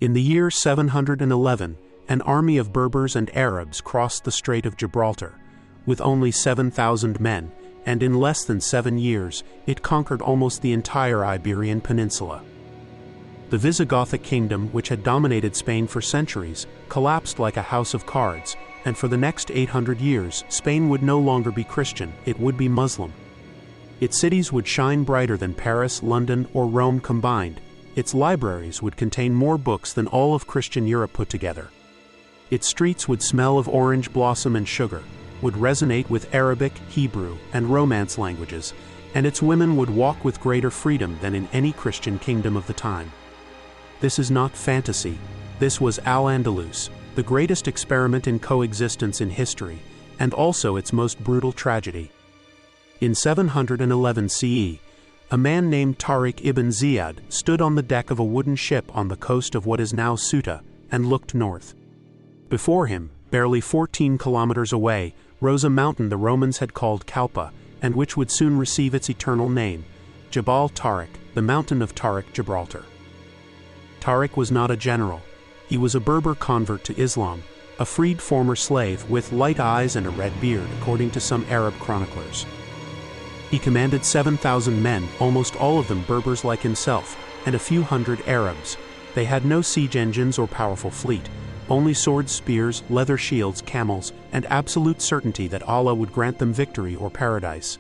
In the year 711, an army of Berbers and Arabs crossed the Strait of Gibraltar, with only 7,000 men, and in less than 7 years, it conquered almost the entire Iberian Peninsula. The Visigothic kingdom, which had dominated Spain for centuries, collapsed like a house of cards, and for the next 800 years, Spain would no longer be Christian, it would be Muslim. Its cities would shine brighter than Paris, London, or Rome combined. Its libraries would contain more books than all of Christian Europe put together. Its streets would smell of orange blossom and sugar, would resonate with Arabic, Hebrew, and Romance languages, and its women would walk with greater freedom than in any Christian kingdom of the time. This is not fantasy. This was Al-Andalus, the greatest experiment in coexistence in history, and also its most brutal tragedy. In 711 CE, a man named Tariq ibn Ziyad stood on the deck of a wooden ship on the coast of what is now Ceuta and looked north. Before him, barely 14 kilometers away, rose a mountain the Romans had called Kalpa, and which would soon receive its eternal name, Jabal Tariq, the mountain of Tariq Gibraltar. Tariq was not a general. He was a Berber convert to Islam, a freed former slave with light eyes and a red beard, according to some Arab chroniclers. He commanded 7,000 men, almost all of them Berbers like himself, and a few hundred Arabs. They had no siege engines or powerful fleet, only swords, spears, leather shields, camels, and absolute certainty that Allah would grant them victory or paradise.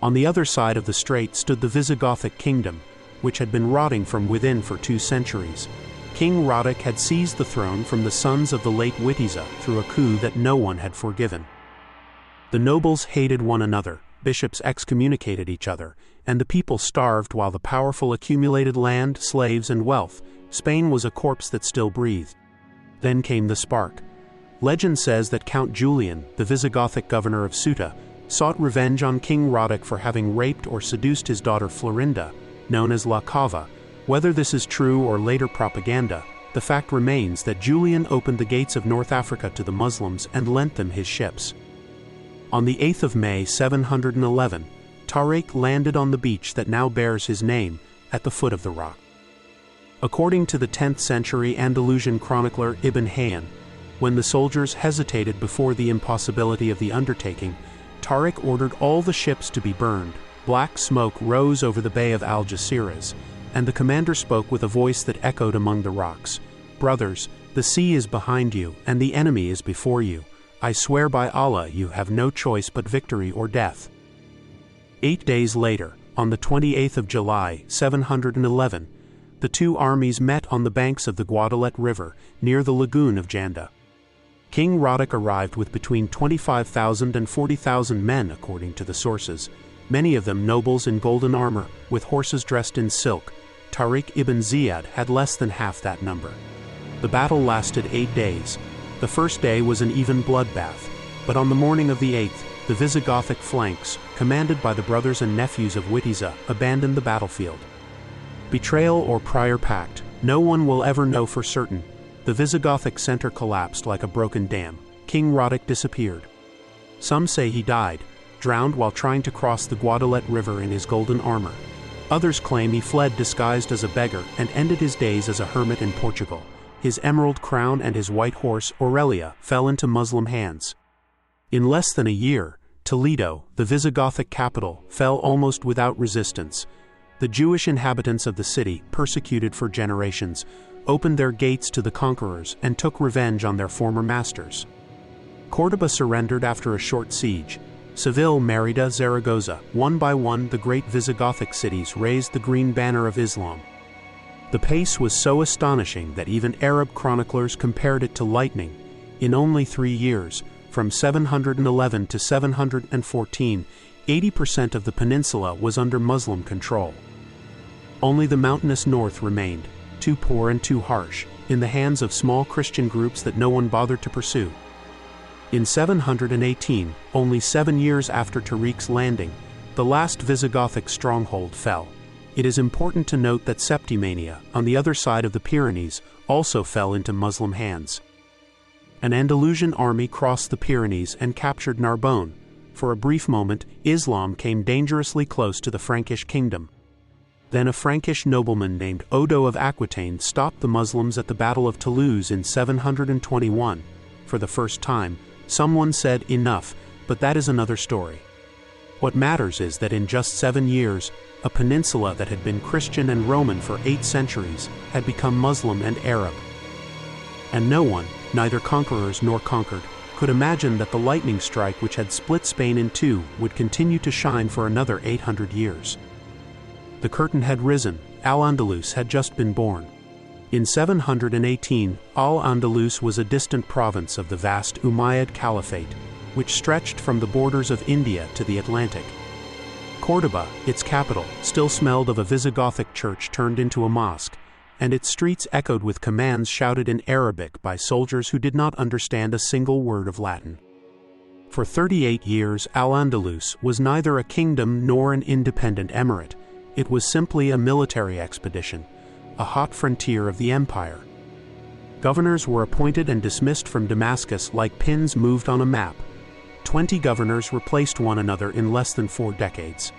On the other side of the strait stood the Visigothic kingdom, which had been rotting from within for 2 centuries. King Roderick had seized the throne from the sons of the late Witiza through a coup that no one had forgiven. The nobles hated one another, bishops excommunicated each other, and the people starved while the powerful accumulated land, slaves, and wealth. Spain was a corpse that still breathed. Then came the spark. Legend says that Count Julian, the Visigothic governor of Ceuta, sought revenge on King Roderick for having raped or seduced his daughter Florinda, known as La Cava. Whether this is true or later propaganda, the fact remains that Julian opened the gates of North Africa to the Muslims and lent them his ships. On the 8th of May 711, Tariq landed on the beach that now bears his name, at the foot of the rock. According to the 10th century Andalusian chronicler Ibn Hayyan, when the soldiers hesitated before the impossibility of the undertaking, Tariq ordered all the ships to be burned. Black smoke rose over the bay of Algeciras, and the commander spoke with a voice that echoed among the rocks. "Brothers, the sea is behind you, and the enemy is before you. I swear by Allah you have no choice but victory or death." 8 days later, on the 28th of July, 711, the 2 armies met on the banks of the Guadalete River, near the lagoon of Janda. King Roderick arrived with between 25,000 and 40,000 men, according to the sources, many of them nobles in golden armor, with horses dressed in silk. Tariq ibn Ziyad had less than half that number. The battle lasted 8 days. The first day was an even bloodbath, but on the morning of the 8th, the Visigothic flanks, commanded by the brothers and nephews of Witiza, abandoned the battlefield. Betrayal or prior pact, no one will ever know for certain. The Visigothic center collapsed like a broken dam. King Roderick disappeared. Some say he died, drowned while trying to cross the Guadalete River in his golden armor. Others claim he fled disguised as a beggar and ended his days as a hermit in Portugal. His emerald crown and his white horse, Aurelia, fell into Muslim hands. In less than a year, Toledo, the Visigothic capital, fell almost without resistance. The Jewish inhabitants of the city, persecuted for generations, opened their gates to the conquerors and took revenge on their former masters. Córdoba surrendered after a short siege. Seville, Mérida, Zaragoza, one by one the great Visigothic cities raised the green banner of Islam. The pace was so astonishing that even Arab chroniclers compared it to lightning. In only 3 years, from 711 to 714, 80% of the peninsula was under Muslim control. Only the mountainous north remained, too poor and too harsh, in the hands of small Christian groups that no one bothered to pursue. In 718, only 7 years after Tariq's landing, the last Visigothic stronghold fell. It is important to note that Septimania, on the other side of the Pyrenees, also fell into Muslim hands. An Andalusian army crossed the Pyrenees and captured Narbonne. For a brief moment, Islam came dangerously close to the Frankish kingdom. Then a Frankish nobleman named Odo of Aquitaine stopped the Muslims at the Battle of Toulouse in 721. For the first time, someone said enough, but that is another story. What matters is that in just 7 years, a peninsula that had been Christian and Roman for 8 centuries had become Muslim and Arab. And no one, neither conquerors nor conquered, could imagine that the lightning strike which had split Spain in two would continue to shine for another 800 years. The curtain had risen, Al-Andalus had just been born. In 718, Al-Andalus was a distant province of the vast Umayyad Caliphate, which stretched from the borders of India to the Atlantic. Córdoba, its capital, still smelled of a Visigothic church turned into a mosque, and its streets echoed with commands shouted in Arabic by soldiers who did not understand a single word of Latin. For 38 years, Al-Andalus was neither a kingdom nor an independent emirate. It was simply a military expedition, a hot frontier of the empire. Governors were appointed and dismissed from Damascus like pins moved on a map. 20 governors replaced one another in less than 4 decades.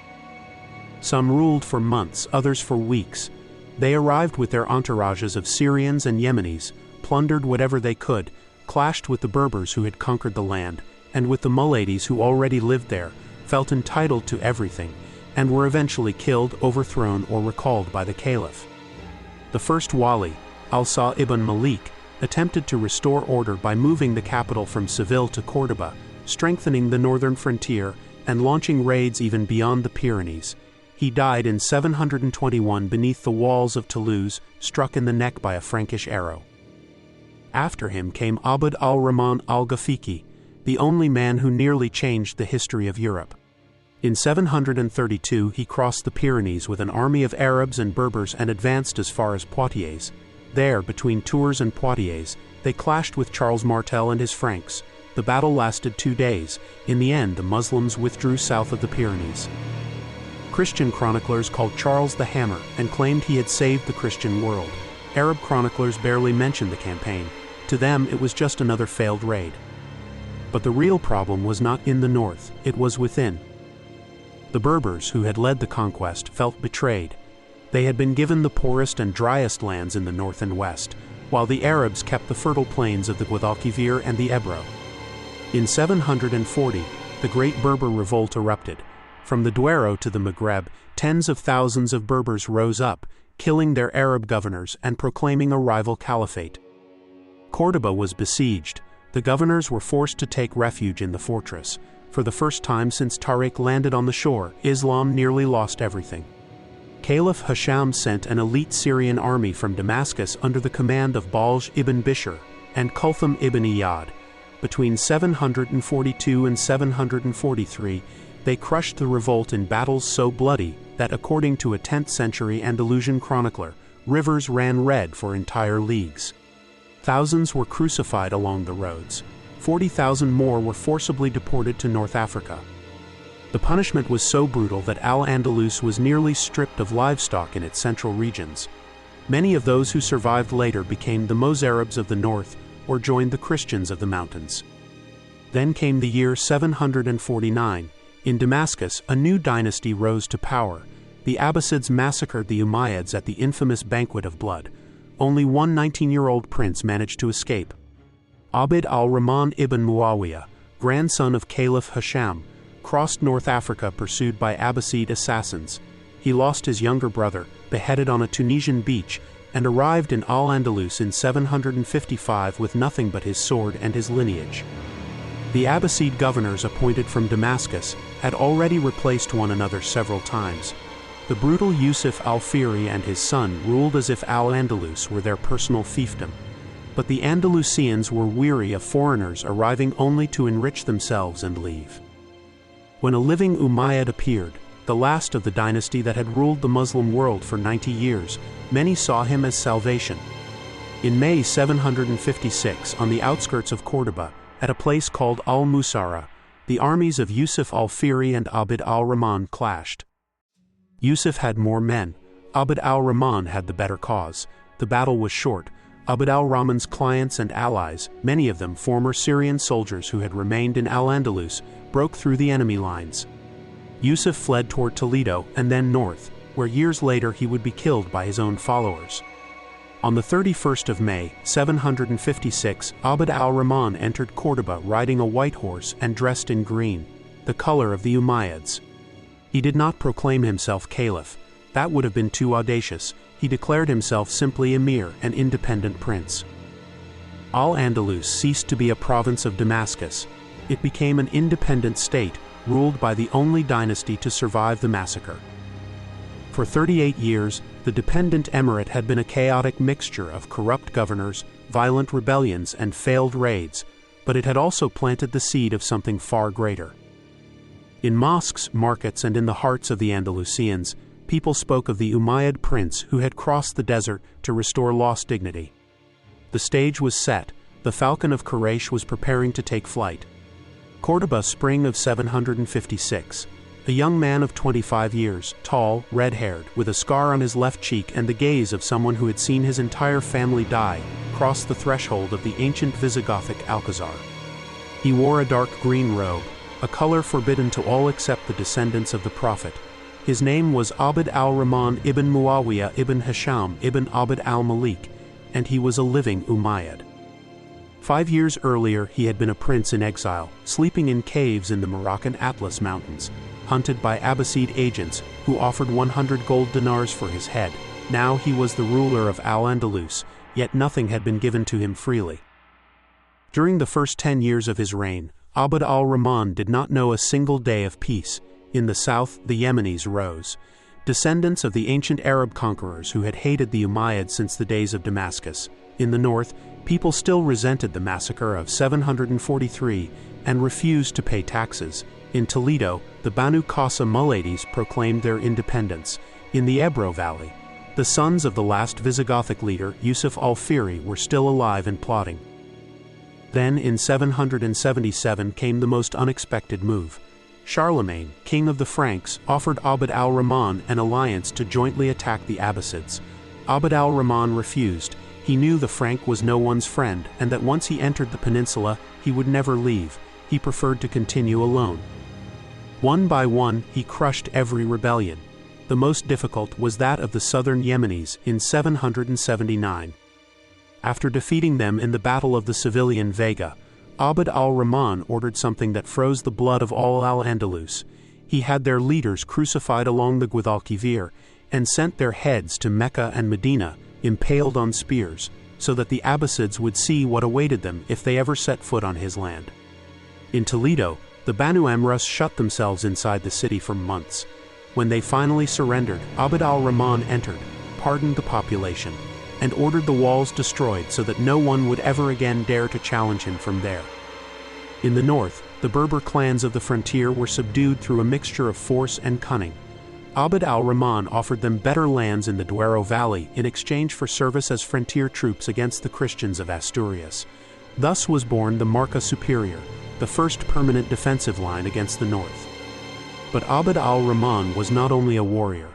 Some ruled for months, others for weeks. They arrived with their entourages of Syrians and Yemenis, plundered whatever they could, clashed with the Berbers who had conquered the land, and with the Muladies who already lived there, felt entitled to everything, and were eventually killed, overthrown, or recalled by the Caliph. The first Wali, Al-Sa ibn Malik, attempted to restore order by moving the capital from Seville to Córdoba, strengthening the northern frontier, and launching raids even beyond the Pyrenees. He died in 721 beneath the walls of Toulouse, struck in the neck by a Frankish arrow. After him came Abd al-Rahman al-Ghafiqi, the only man who nearly changed the history of Europe. In 732 he crossed the Pyrenees with an army of Arabs and Berbers and advanced as far as Poitiers. There, between Tours and Poitiers, they clashed with Charles Martel and his Franks. The battle lasted 2 days. In the end, the Muslims withdrew south of the Pyrenees. Christian chroniclers called Charles the Hammer and claimed he had saved the Christian world. Arab chroniclers barely mentioned the campaign. To them, it was just another failed raid. But the real problem was not in the north, it was within. The Berbers, who had led the conquest, felt betrayed. They had been given the poorest and driest lands in the north and west, while the Arabs kept the fertile plains of the Guadalquivir and the Ebro. In 740, the Great Berber Revolt erupted. From the Duero to the Maghreb, tens of thousands of Berbers rose up, killing their Arab governors and proclaiming a rival caliphate. Córdoba was besieged. The governors were forced to take refuge in the fortress. For the first time since Tariq landed on the shore, Islam nearly lost everything. Caliph Hisham sent an elite Syrian army from Damascus under the command of Balj ibn Bishr and Kulthum ibn Iyad. Between 742 and 743, they crushed the revolt in battles so bloody that, according to a 10th century Andalusian chronicler, rivers ran red for entire leagues. Thousands were crucified along the roads. 40,000 more were forcibly deported to North Africa. The punishment was so brutal that Al-Andalus was nearly stripped of livestock in its central regions. Many of those who survived later became the Mozarabs of the north or joined the Christians of the mountains. Then came the year 749. In Damascus, a new dynasty rose to power. The Abbasids massacred the Umayyads at the infamous Banquet of Blood. Only one 19-year-old prince managed to escape. Abd al-Rahman ibn Muawiyah, grandson of Caliph Hisham, crossed North Africa pursued by Abbasid assassins. He lost his younger brother, beheaded on a Tunisian beach, and arrived in Al-Andalus in 755 with nothing but his sword and his lineage. The Abbasid governors appointed from Damascus had already replaced one another several times. The brutal Yusuf al-Fihri and his son ruled as if Al-Andalus were their personal fiefdom. But the Andalusians were weary of foreigners arriving only to enrich themselves and leave. When a living Umayyad appeared, the last of the dynasty that had ruled the Muslim world for 90 years, many saw him as salvation. In May 756, on the outskirts of Córdoba, at a place called Al-Musara, the armies of Yusuf al-Fihri and Abd al-Rahman clashed. Yusuf had more men. Abd al-Rahman had the better cause. The battle was short. Abd al-Rahman's clients and allies, many of them former Syrian soldiers who had remained in Al-Andalus, broke through the enemy lines. Yusuf fled toward Toledo and then north. where years later he would be killed by his own followers. On the 31st of May, 756, Abd al-Rahman entered Cordoba riding a white horse and dressed in green, the color of the Umayyads. He did not proclaim himself caliph. That would have been too audacious. He declared himself simply emir, an independent prince. Al-Andalus ceased to be a province of Damascus. It became an independent state, ruled by the only dynasty to survive the massacre. For 38 years, the dependent emirate had been a chaotic mixture of corrupt governors, violent rebellions, and failed raids, but it had also planted the seed of something far greater. In mosques, markets, and in the hearts of the Andalusians, people spoke of the Umayyad prince who had crossed the desert to restore lost dignity. The stage was set. The falcon of Quraysh was preparing to take flight. Cordoba, spring of 756. A young man of 25 years, tall, red-haired, with a scar on his left cheek and the gaze of someone who had seen his entire family die, crossed the threshold of the ancient Visigothic Alcazar. He wore a dark green robe, a color forbidden to all except the descendants of the Prophet. His name was Abd al-Rahman ibn Muawiyah ibn Hisham ibn Abd al-Malik, and he was a living Umayyad. 5 years earlier, he had been a prince in exile, sleeping in caves in the Moroccan Atlas Mountains, hunted by Abbasid agents who offered 100 gold dinars for his head. Now he was the ruler of Al-Andalus, yet nothing had been given to him freely. During the first 10 years of his reign, Abd al-Rahman did not know a single day of peace. In the south, the Yemenis rose, descendants of the ancient Arab conquerors who had hated the Umayyads since the days of Damascus. In the north, people still resented the massacre of 743 and refused to pay taxes. In Toledo, the Banu Qasa Muladies proclaimed their independence. In the Ebro Valley, the sons of the last Visigothic leader, Yusuf al-Fihri, were still alive and plotting. Then, in 777, came the most unexpected move. Charlemagne, king of the Franks, offered Abd al-Rahman an alliance to jointly attack the Abbasids. Abd al-Rahman refused. He knew the Frank was no one's friend, and that once he entered the peninsula, he would never leave. He preferred to continue alone. One by one, he crushed every rebellion. The most difficult was that of the southern Yemenis in 779. After defeating them in the Battle of the Civilian Vega, Abd al-Rahman ordered something that froze the blood of all Al-Andalus. He had their leaders crucified along the Guadalquivir and sent their heads to Mecca and Medina, impaled on spears, so that the Abbasids would see what awaited them if they ever set foot on his land. In Toledo, the Banu Amras shut themselves inside the city for months. When they finally surrendered, Abd al-Rahman entered, pardoned the population, and ordered the walls destroyed so that no one would ever again dare to challenge him from there. In the north, the Berber clans of the frontier were subdued through a mixture of force and cunning. Abd al-Rahman offered them better lands in the Duero Valley in exchange for service as frontier troops against the Christians of Asturias. Thus was born the Marca Superior, the first permanent defensive line against the north. But Abd al-Rahman was not only a warrior.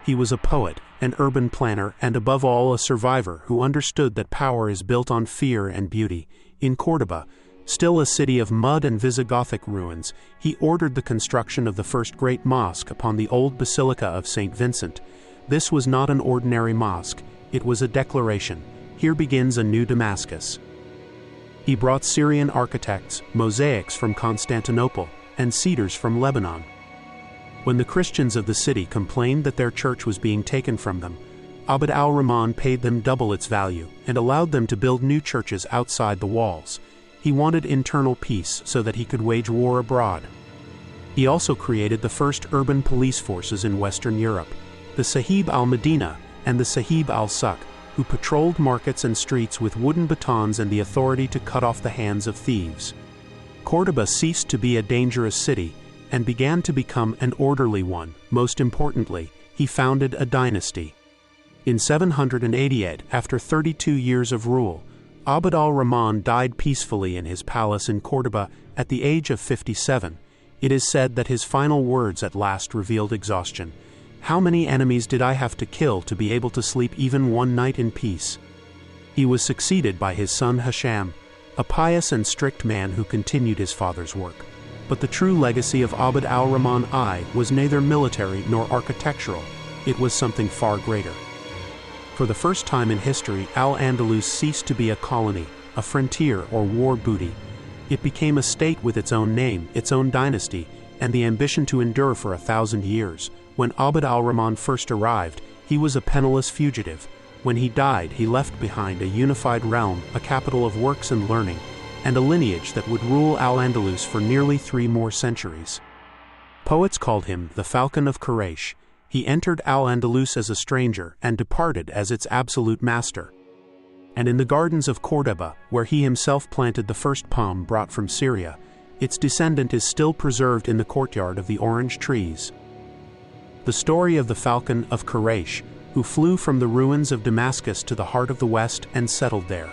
He was a poet, an urban planner, and above all a survivor who understood that power is built on fear and beauty. In Cordoba, still a city of mud and Visigothic ruins, he ordered the construction of the first great mosque upon the old Basilica of St. Vincent. This was not an ordinary mosque, it was a declaration. Here begins a new Damascus. He brought Syrian architects, mosaics from Constantinople, and cedars from Lebanon. When the Christians of the city complained that their church was being taken from them, Abd al-Rahman paid them double its value and allowed them to build new churches outside the walls. He wanted internal peace so that he could wage war abroad. He also created the first urban police forces in Western Europe, the Sahib al-Medina and the Sahib al-Suq, who patrolled markets and streets with wooden batons and the authority to cut off the hands of thieves. Cordoba ceased to be a dangerous city and began to become an orderly one. Most importantly, he founded a dynasty. In 788, after 32 years of rule, Abd al-Rahman died peacefully in his palace in Cordoba at the age of 57. It is said that his final words at last revealed exhaustion. How many enemies did I have to kill to be able to sleep even one night in peace? He was succeeded by his son Hisham, a pious and strict man who continued his father's work. But the true legacy of Abd al-Rahman I was neither military nor architectural. it was something far greater. For the first time in history, Al-Andalus ceased to be a colony, a frontier or war booty. It became a state with its own name, its own dynasty, and the ambition to endure for 1,000 years. When Abd al-Rahman first arrived, he was a penniless fugitive. When he died, he left behind a unified realm, a capital of works and learning, and a lineage that would rule Al-Andalus for nearly 3 more centuries. Poets called him the Falcon of Quraysh. He entered Al-Andalus as a stranger and departed as its absolute master. And in the gardens of Córdoba, where he himself planted the first palm brought from Syria, its descendant is still preserved in the courtyard of the orange trees. The story of the Falcon of Quraysh, who flew from the ruins of Damascus to the heart of the West and settled there.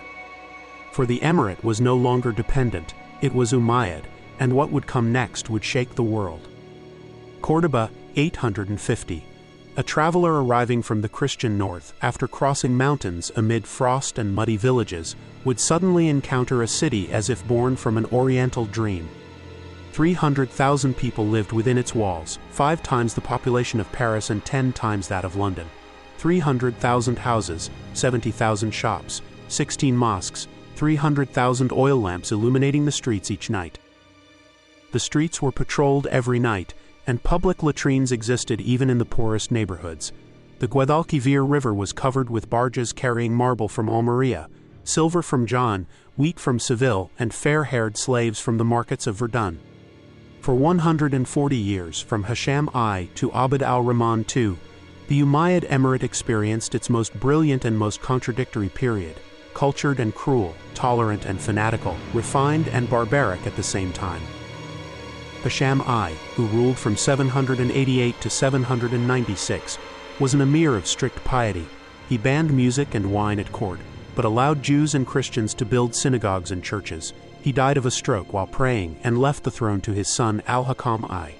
For the emirate was no longer dependent, it was Umayyad, and what would come next would shake the world. Córdoba, 850. A traveler arriving from the Christian north, after crossing mountains amid frost and muddy villages, would suddenly encounter a city as if born from an oriental dream. 300,000 people lived within its walls, 5 times the population of Paris and 10 times that of London. 300,000 houses, 70,000 shops, 16 mosques, 300,000 oil lamps illuminating the streets each night. The streets were patrolled every night, and public latrines existed even in the poorest neighborhoods. The Guadalquivir River was covered with barges carrying marble from Almeria, silver from Jaén, wheat from Seville, and fair-haired slaves from the markets of Verdun. For 140 years, from Hisham I to Abd al-Rahman II, the Umayyad Emirate experienced its most brilliant and most contradictory period, cultured and cruel, tolerant and fanatical, refined and barbaric at the same time. Hisham I, who ruled from 788 to 796, was an emir of strict piety. He banned music and wine at court, but allowed Jews and Christians to build synagogues and churches. He died of a stroke while praying and left the throne to his son Al-Hakam I.